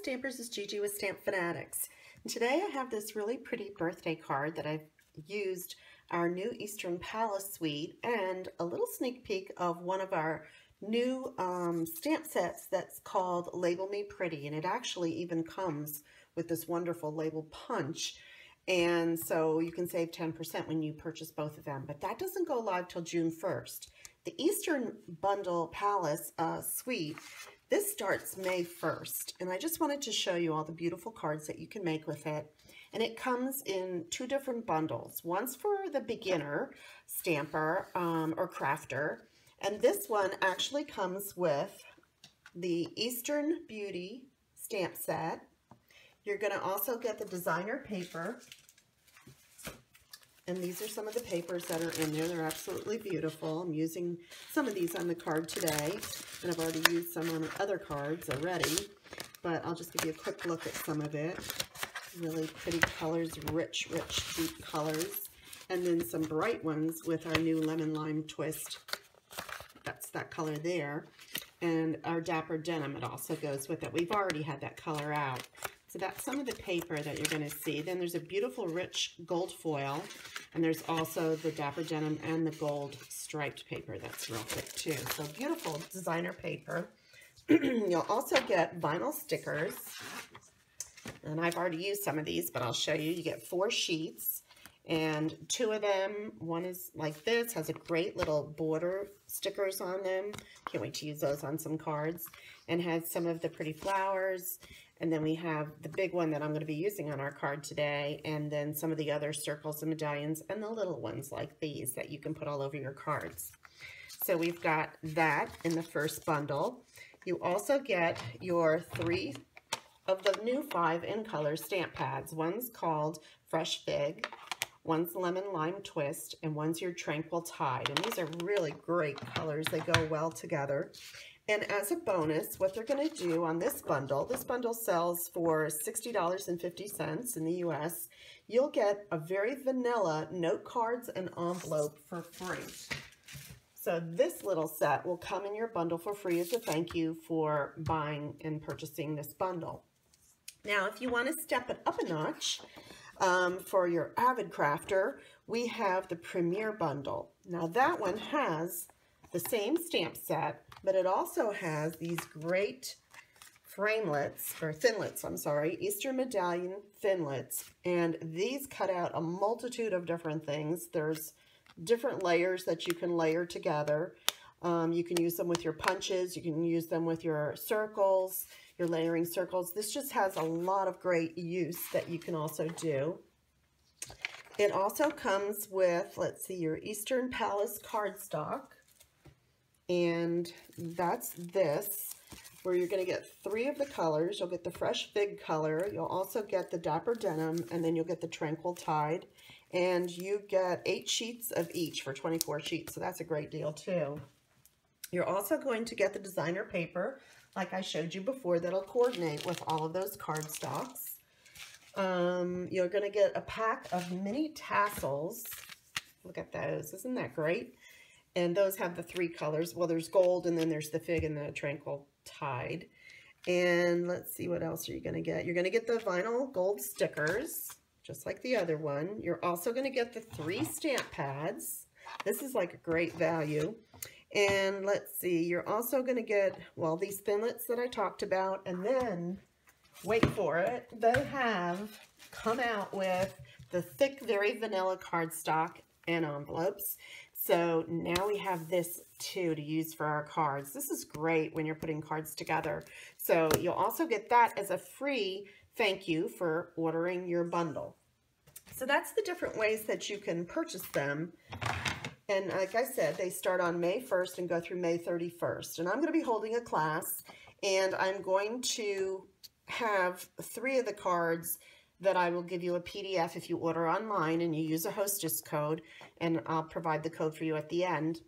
Stampers, it's Gigi with StampFUNatics. And today I have this really pretty birthday card that I've used our new Eastern Palace suite and a little sneak peek of one of our new stamp sets that's called Label Me Pretty, and it actually even comes with this wonderful label punch, and so you can save 10% when you purchase both of them, but that doesn't go live till June 1st. The Eastern Bundle Palace suite, this starts May 1st, and I just wanted to show you all the beautiful cards that you can make with it. And it comes in two different bundles. One's for the beginner stamper or crafter, and this one actually comes with the Eastern Beauty stamp set. You're going to also get the designer paper, and these are some of the papers that are in there. They're absolutely beautiful. I'm using some of these on the card today, and I've already used some on other cards already, but I'll just give you a quick look at some of it. Really pretty colors, rich, deep colors, and then some bright ones with our new lemon lime twist. That's that color there, and our dapper denim, it also goes with it. We've already had that color out. So that's some of the paper that you're going to see. Then there's a beautiful rich gold foil, and there's also the dapper denim and the gold striped paper that's real thick too. So beautiful designer paper. You'll also get vinyl stickers, and I've already used some of these, but I'll show you. You get 4 sheets, and 2 of them, one is like this, has a great little border stickers on them. Can't wait to use those on some cards, and has some of the pretty flowers. And then we have the big one that I'm going to be using on our card today, and then some of the other circles and medallions, and the little ones like these that you can put all over your cards. So we've got that in the first bundle. You also get your 3 of the new 5 in color stamp pads. One's called Fresh Fig, one's Lemon Lime Twist, and one's your Tranquil Tide. And these are really great colors. They go well together. And as a bonus, what they're going to do on this bundle sells for $60.50 in the US. You'll get a very vanilla note cards and envelope for free. So this little set will come in your bundle for free as a thank you for buying and purchasing this bundle. Now, if you want to step it up a notch for your avid crafter, we have the Premier Bundle. Now that one has the same stamp set, but it also has these great framelets, or thinlets, I'm sorry, Easter Medallion thinlets, and these cut out a multitude of different things. There's different layers that you can layer together. You can use them with your punches, you can use them with your circles, your layering circles. This just has a lot of great use that you can also do. It also comes with, let's see, your Eastern Palace cardstock. And that's this, where you're going to get 3 of the colors. You'll get the Fresh Fig color, you'll also get the Dapper Denim, and then you'll get the Tranquil Tide. And you get 8 sheets of each for 24 sheets, so that's a great deal too. You're also going to get the designer paper, like I showed you before, that'll coordinate with all of those cardstocks. You're going to get a pack of mini tassels. Look at those, isn't that great? And those have the 3 colors. Well, there's gold, and then there's the fig and the Tranquil Tide. And let's see, what else are you going to get? You're going to get the vinyl gold stickers, just like the other one. You're also going to get the 3 stamp pads. This is like a great value. And let's see, you're also going to get, well, these thinlets that I talked about. And then, wait for it, they have come out with the thick, very vanilla cardstock and envelopes. So now we have this too to use for our cards. This is great when you're putting cards together. So you'll also get that as a free thank you for ordering your bundle. So that's the different ways that you can purchase them. And like I said, they start on May 1st and go through May 31st. And I'm going to be holding a class, and I'm going to have 3 of the cards that I will give you a PDF if you order online and you use a hostess code, and I'll provide the code for you at the end.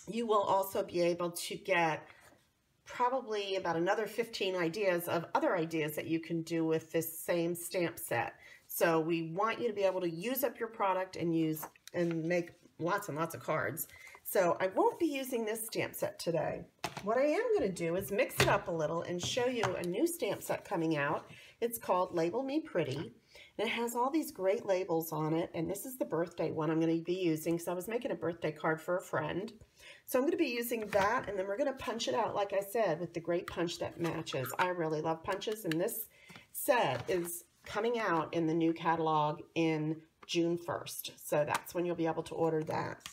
You will also be able to get probably about another 15 ideas of other ideas that you can do with this same stamp set. So we want you to be able to use up your product and make lots and lots of cards. So I won't be using this stamp set today. What I am going to do is mix it up a little and show you a new stamp set coming out. It's called Label Me Pretty. And it has all these great labels on it. And this is the birthday one I'm going to be using because I was making a birthday card for a friend. So I'm going to be using that, and then we're going to punch it out, like I said, with the great punch that matches. I really love punches, and this set is coming out in the new catalog in June 1st. So that's when you'll be able to order that.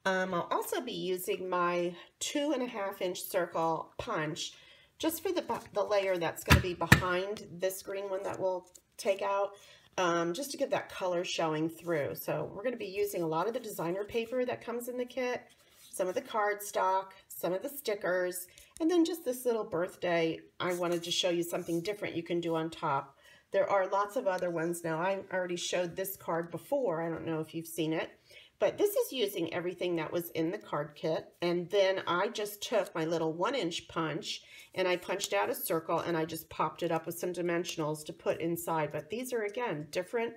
I'll also be using my 2.5-inch circle punch just for the layer that's going to be behind this green one that we'll take out, just to get that color showing through. So we're going to be using a lot of the designer paper that comes in the kit, some of the cardstock, some of the stickers, and then just this little birthday. I wanted to show you something different you can do on top. There are lots of other ones now. I already showed this card before. I don't know if you've seen it, but this is using everything that was in the card kit. And then I just took my little 1-inch punch and I punched out a circle and I just popped it up with some dimensionals to put inside. But these are, again, different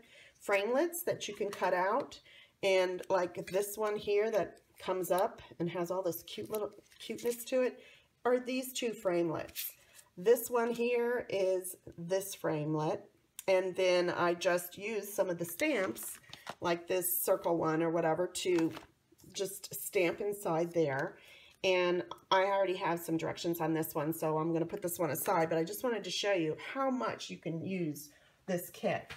framelits that you can cut out. And like this one here that comes up and has all this cute little cuteness to it are these two framelits. This one here is this framelit, and then I just used some of the stamps like this circle one or whatever to just stamp inside there. And I already have some directions on this one, so I'm going to put this one aside, but I just wanted to show you how much you can use this kit.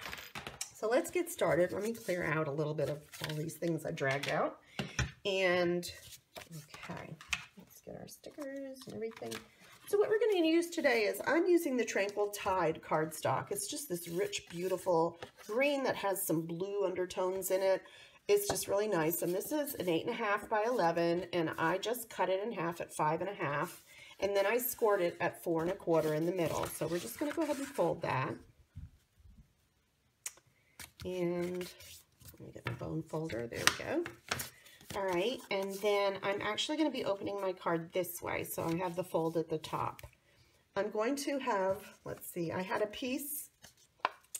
So let's get started. Let me clear out a little bit of all these things I dragged out. And, okay, let's get our stickers and everything. So what we're going to use today is I'm using the Tranquil Tide cardstock. It's just this rich, beautiful green that has some blue undertones in it. It's just really nice. And this is an 8.5 by 11, and I just cut it in half at 5.5. And then I scored it at 4 1/4 in the middle. So we're just going to go ahead and fold that. And let me get my bone folder. There we go. All right, and then I'm actually going to be opening my card this way, so I have the fold at the top. I'm going to have, let's see, I had a piece,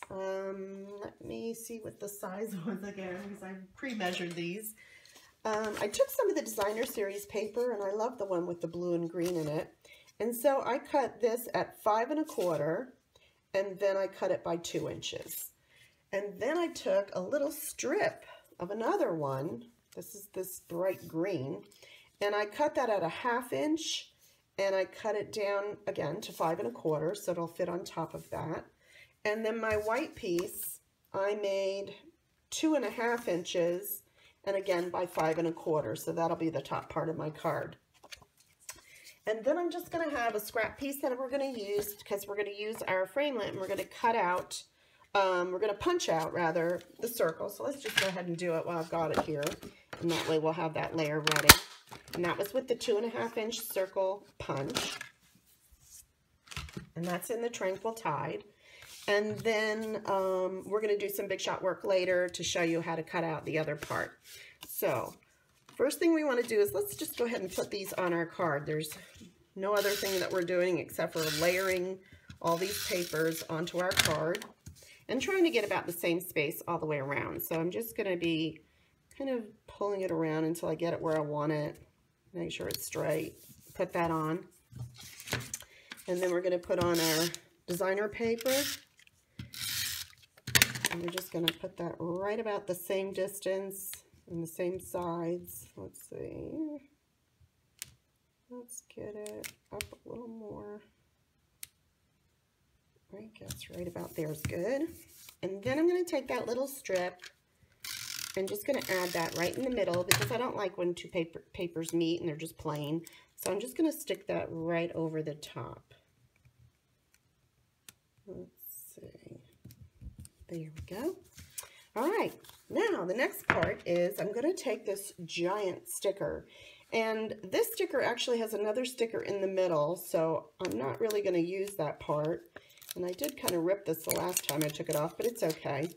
let me see what the size was again, because I pre-measured these. I took some of the designer series paper, and I love the one with the blue and green in it, and so I cut this at 5 1/4, and then I cut it by 2 inches. And then I took a little strip of another one. This is this bright green, and I cut that at a 1/2 inch, and I cut it down again to 5 1/4, so it'll fit on top of that. And then my white piece, I made 2.5 inches, and again by 5 1/4, so that'll be the top part of my card. And then I'm just going to have a scrap piece that we're going to use, because we're going to use our framelit, and we're going to cut out, we're going to punch out, rather, the circle. So let's just go ahead and do it while I've got it here. And that way we'll have that layer ready. And that was with the 2.5-inch circle punch. And that's in the Tranquil Tide. And then we're going to do some big shot work later to show you how to cut out the other part. So first thing we want to do is let's just go ahead and put these on our card. There's no other thing that we're doing except for layering all these papers onto our card and trying to get about the same space all the way around. So I'm just going to be kind of pulling it around until I get it where I want it. Make sure it's straight. Put that on. And then we're going to put on our designer paper. And we're just going to put that right about the same distance and the same sides. Let's see. Let's get it up a little more. I guess right about there is good. And then I'm going to take that little strip and just going to add that right in the middle, because I don't like when two papers meet and they're just plain. So I'm just going to stick that right over the top. Let's see. There we go. All right. Now the next part is I'm going to take this giant sticker. And this sticker actually has another sticker in the middle, so I'm not really going to use that part. And I did kind of rip this the last time I took it off, but it's okay.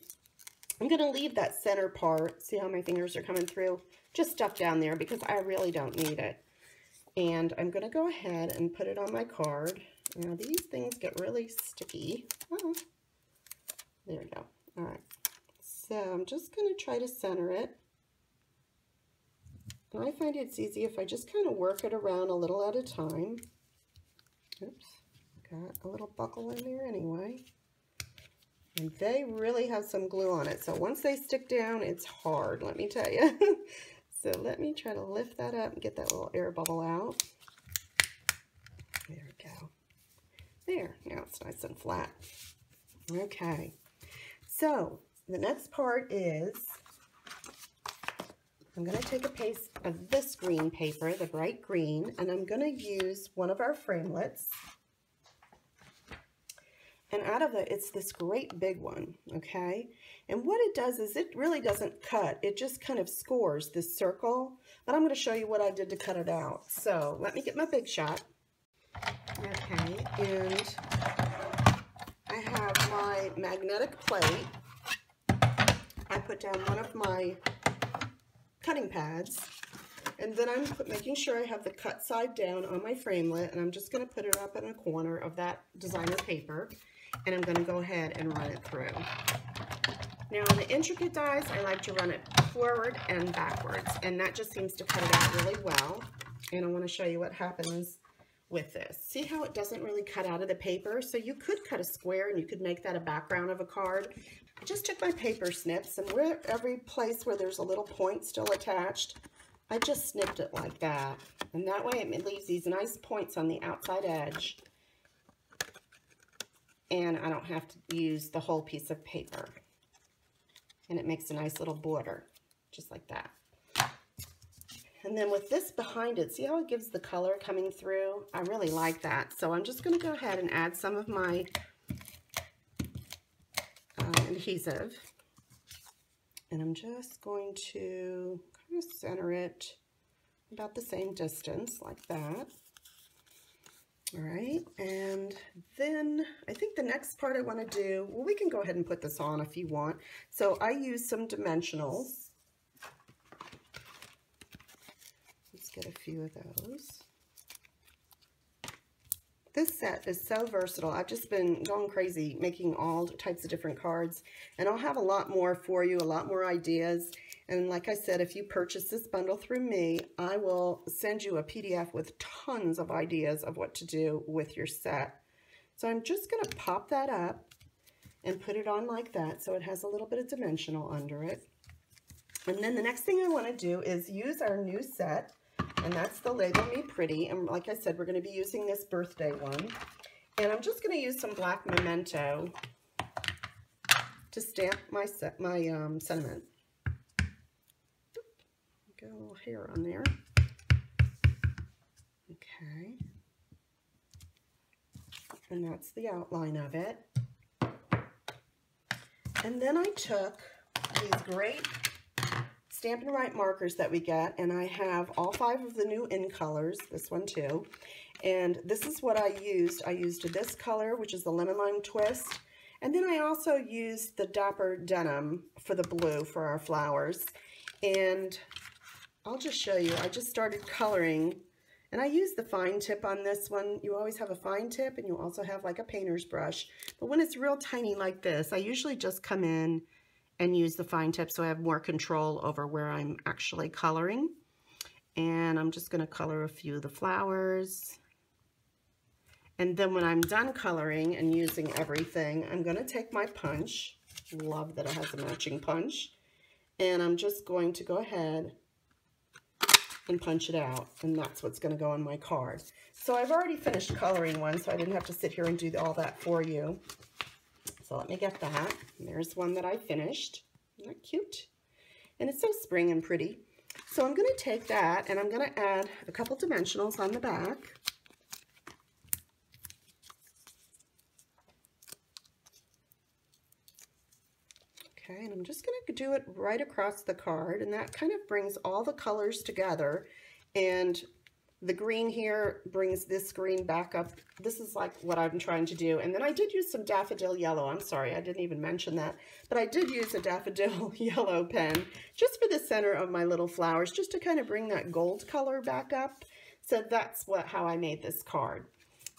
I'm going to leave that center part, see how my fingers are coming through, just stuck down there because I really don't need it. And I'm going to go ahead and put it on my card. Now these things get really sticky. Oh, there we go. All right. So I'm just going to try to center it. And I find it's easy if I just kind of work it around a little at a time. Oops, got a little buckle in there anyway. And they really have some glue on it. So once they stick down, it's hard, let me tell you. So let me try to lift that up and get that little air bubble out. There we go. There, now it's nice and flat. Okay, so the next part is I'm going to take a piece of this green paper, the bright green, and I'm going to use one of our framelits. And out of it, it's this great big one, okay? And what it does is it really doesn't cut. It just kind of scores this circle. But I'm going to show you what I did to cut it out. So let me get my big shot. Okay, and I have my magnetic plate. I put down one of my cutting pads. And then I'm making sure I have the cut side down on my framelit. And I'm just going to put it up in a corner of that designer paper. And I'm going to go ahead and run it through. Now on the intricate dies, I like to run it forward and backwards, and that just seems to cut it out really well. And I want to show you what happens with this. See how it doesn't really cut out of the paper? So you could cut a square and you could make that a background of a card. I just took my paper snips, and where every place where there's a little point still attached, I just snipped it like that. And that way it leaves these nice points on the outside edge. And I don't have to use the whole piece of paper. And it makes a nice little border, just like that. And then with this behind it, see how it gives the color coming through? I really like that. So I'm just going to go ahead and add some of my adhesive. And I'm just going to kind of center it about the same distance, like that. All right, and then I think the next part I want to do, well, we can go ahead and put this on if you want. So I use some dimensionals. Let's get a few of those. This set is so versatile. I've just been going crazy making all types of different cards, and I'll have a lot more for you, a lot more ideas. And like I said, if you purchase this bundle through me, I will send you a PDF with tons of ideas of what to do with your set. So I'm just going to pop that up and put it on like that so it has a little bit of dimensional under it. And then the next thing I want to do is use our new set, and that's the Label Me Pretty. And like I said, we're going to be using this birthday one. And I'm just going to use some black memento to stamp my sentiment. Got a little hair on there. Okay. And that's the outline of it. And then I took these great Stampin' Right markers that we get, and I have all 5 of the new in colors, this one too. And this is what I used. I used this color, which is the Lemon Lime Twist. And then I also used the Dapper Denim for the blue for our flowers. And I'll just show you. I just started coloring, and I used the fine tip on this one. You always have a fine tip, and you also have like a painter's brush. But when it's real tiny like this, I usually just come in and use the fine tip so I have more control over where I'm actually coloring. And I'm just going to color a few of the flowers. And then when I'm done coloring and using everything, I'm going to take my punch. Love that it has a matching punch. And I'm just going to go ahead and punch it out, and that's what's going to go on my card. So I've already finished coloring one, so I didn't have to sit here and do all that for you. So let me get that. There's one that I finished. Isn't that cute? And it's so spring and pretty. So I'm going to take that, and I'm going to add a couple dimensionals on the back. Okay, and I'm just going to do it right across the card, and that kind of brings all the colors together. And the green here brings this green back up. This is like what I'm trying to do. And then I did use some daffodil yellow. I'm sorry, I didn't even mention that. But I did use a daffodil yellow pen just for the center of my little flowers, just to kind of bring that gold color back up. So that's how I made this card.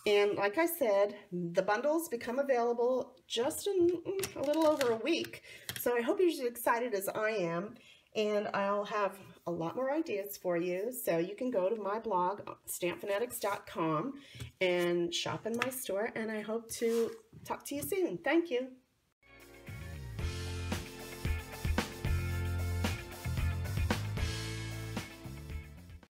And like I said, the bundles become available just in a little over a week. So I hope you're as excited as I am. And I'll have a lot more ideas for you. So you can go to my blog, StampFUNatics.com, and shop in my store. And I hope to talk to you soon. Thank you.